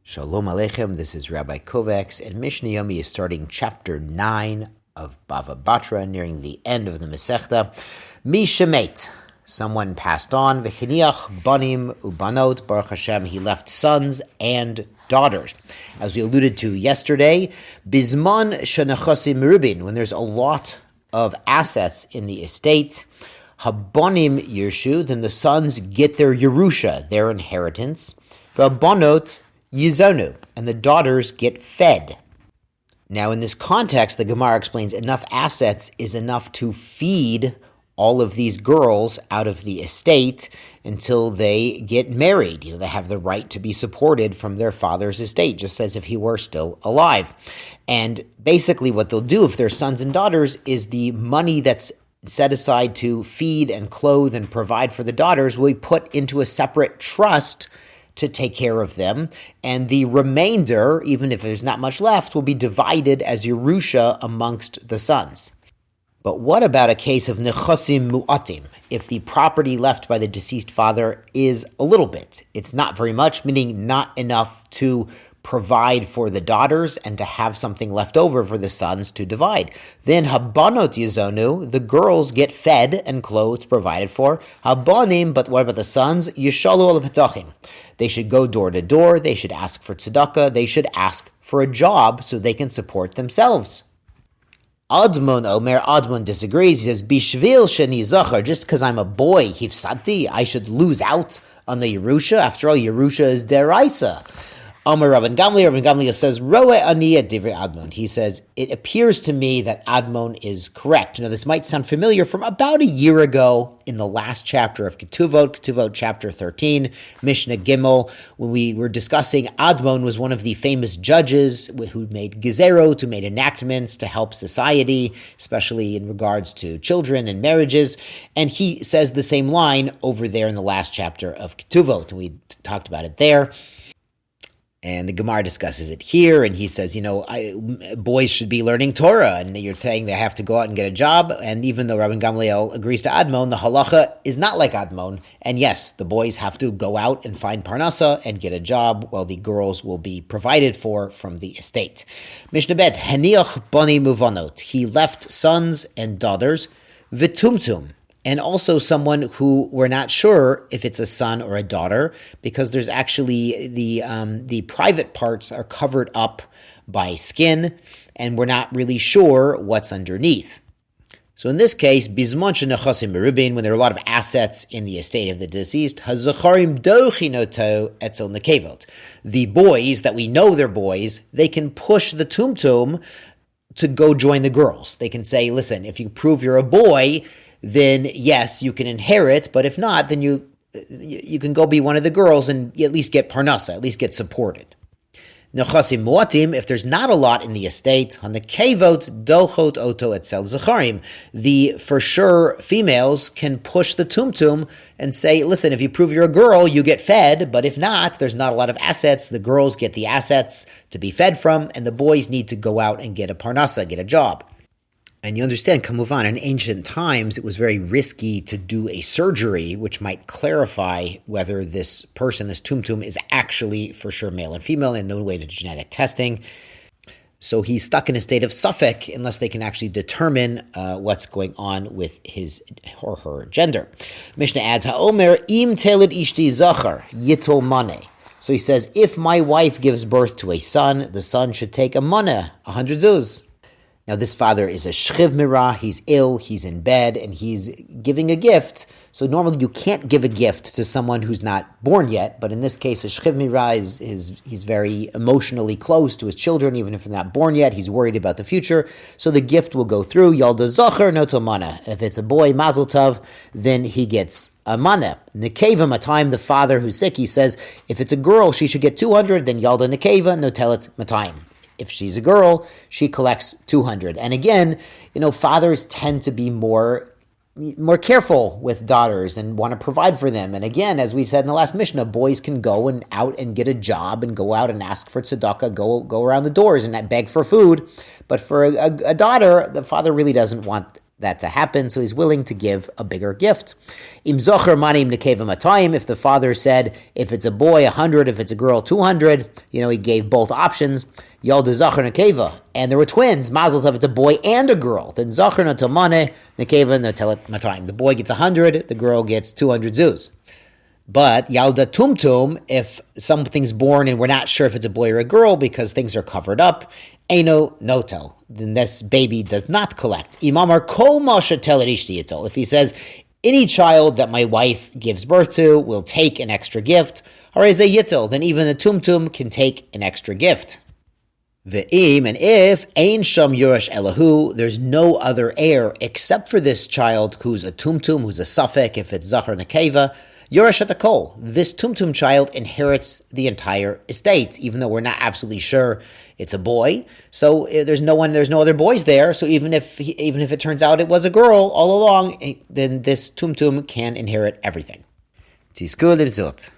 Shalom Aleichem, this is Rabbi Kovacs, and Mishnah Yomi is starting chapter 9 of Bava Batra, nearing the end of the Masechta. Mi shemet, someone passed on, v'chiniach banim ubanot, Baruch Hashem, he left sons and daughters. As we alluded to yesterday, bizman shenechasim merubin, when there's a lot of assets in the estate, habanim yirshu, then the sons get their yerusha, their inheritance, v'abanot yizonu, and the daughters get fed. Now, in this context, the Gemara explains enough assets is enough to feed all of these girls out of the estate until they get married. They have the right to be supported from their father's estate, just as if he were still alive. And basically what they'll do if they're sons and daughters is the money that's set aside to feed and clothe and provide for the daughters will be put into a separate trust to take care of them, and the remainder, even if there's not much left, will be divided as Yerusha amongst the sons. But what about a case of nechasim mu'atim? If the property left by the deceased father is a little bit, it's not very much, meaning not enough to provide for the daughters and to have something left over for the sons to divide. Then habanot yizonu, the girls get fed and clothed, provided for. Habanim, but what about the sons? Yishalu al petachim. They should go door to door, they should ask for tzedakah, they should ask for a job so they can support themselves. Admon disagrees. He says, Bishvil sheni zachar, just because I'm a boy, hifsati, I should lose out on the Yerusha. After all, Yerusha is deraisa. Amar Rabban Gamliel says, Roe ani et divrei Admon. He says, it appears to me that Admon is correct. Now, this might sound familiar from about a year ago in the last chapter of Ketuvot chapter 13, Mishnah Gimel, when we were discussing Admon was one of the famous judges who made gezerot, who made enactments to help society, especially in regards to children and marriages. And he says the same line over there in the last chapter of Ketuvot, and we talked about it there. And the Gemara discusses it here, and he says, boys should be learning Torah, and you're saying they have to go out and get a job, and even though Rabban Gamliel agrees to Admon, the halacha is not like Admon, and yes, the boys have to go out and find parnasa and get a job, while the girls will be provided for from the estate. Mishnah Bet, Heniach bani muvanot, he left sons and daughters, v'tumtum, and also someone who we're not sure if it's a son or a daughter, because there's actually the private parts are covered up by skin, and we're not really sure what's underneath. So in this case, bizmon shenechasim merubin, when there are a lot of assets in the estate of the deceased, hazacharim dochinoto etzel nekevot. The boys that we know they're boys, they can push the tumtum to go join the girls. They can say, listen, if you prove you're a boy, then yes, you can inherit, but if not, then you can go be one of the girls and at least get parnasa, at least get supported. Nechasim muatim, if there's not a lot in the estate, hanekevot dochot oto etzel zacharim, the for sure females can push the tumtum and say, listen, if you prove you're a girl, you get fed, but if not, there's not a lot of assets, the girls get the assets to be fed from, and the boys need to go out and get a parnasa, get a job. And you understand, Kamuvan, in ancient times, it was very risky to do a surgery which might clarify whether this person, this tumtum, is actually for sure male and female, and no way to genetic testing. So he's stuck in a state of suffix unless they can actually determine what's going on with his or her gender. Mishnah adds, Ha'omer im teled ishti zachar yitol maneh. So he says, if my wife gives birth to a son, the son should take a maneh, 100 zuz. Now, this father is a shchiv mirah, he's ill, he's in bed, and he's giving a gift. So normally you can't give a gift to someone who's not born yet, but in this case, a shchiv mirah he's very emotionally close to his children, even if they're not born yet, he's worried about the future. So the gift will go through, yalda zachar no mana. If it's a boy, mazel tov, then he gets a mana. Nekeva, a time the father who's sick, he says, if it's a girl, she should get 200, then yalda nekeva, no telet matayim. If she's a girl, she collects 200. And again, fathers tend to be more careful with daughters and want to provide for them. And again, as we said in the last Mishnah, boys can go and out and get a job and go out and ask for tzedakah, go around the doors and beg for food. But for a daughter, the father really doesn't want that to happen, so he's willing to give a bigger gift. Im zocher manim nekeva matayim. If the father said, if it's a boy, 100, if it's a girl, 200, he gave both options. Yalda zocher nekeva, and there were twins. Mazel tov, it's a boy and a girl. Then zocher natomane nekeva natelet matayim. The boy gets 100, the girl gets 200 zuz. But Yalda tumtum, if something's born and we're not sure if it's a boy or a girl because things are covered up, Eino notel, then this baby does not collect. Imamar kol masha telet ishti yitol. If he says, any child that my wife gives birth to will take an extra gift, hareze yitol, then even the tumtum can take an extra gift. Ve'im, and if ein sham yurash elahu, there's no other heir except for this child who's a tumtum, who's a suffix, if it's zachar nekeva, Yorash Kol, this tumtum child inherits the entire estate, even though we're not absolutely sure it's a boy. So there's no other boys there. So even if it turns out it was a girl all along, then this tumtum can inherit everything. Tizku libzot.